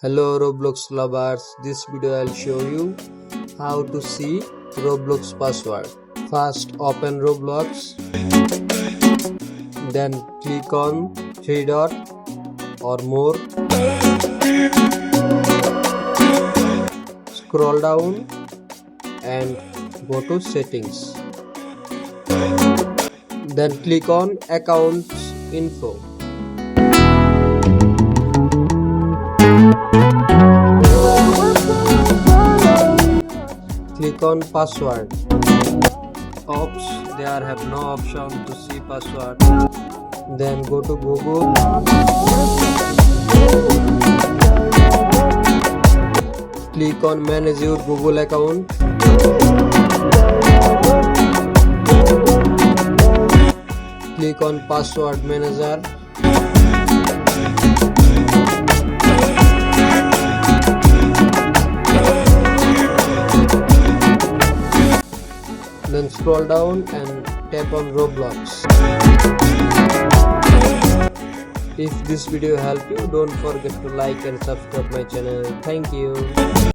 Hello Roblox lovers, this video I'll show you how to see Roblox password. First open Roblox, then click on three dot or more, scroll down and go to settings, then click on accounts info. Click on password. Oops, there have no option to see password. Then go to Google. Click on manage your Google account. Click on password manager. Then scroll down and tap on Roblox. If this video helped you, don't forget to like and subscribe my channel. Thank you.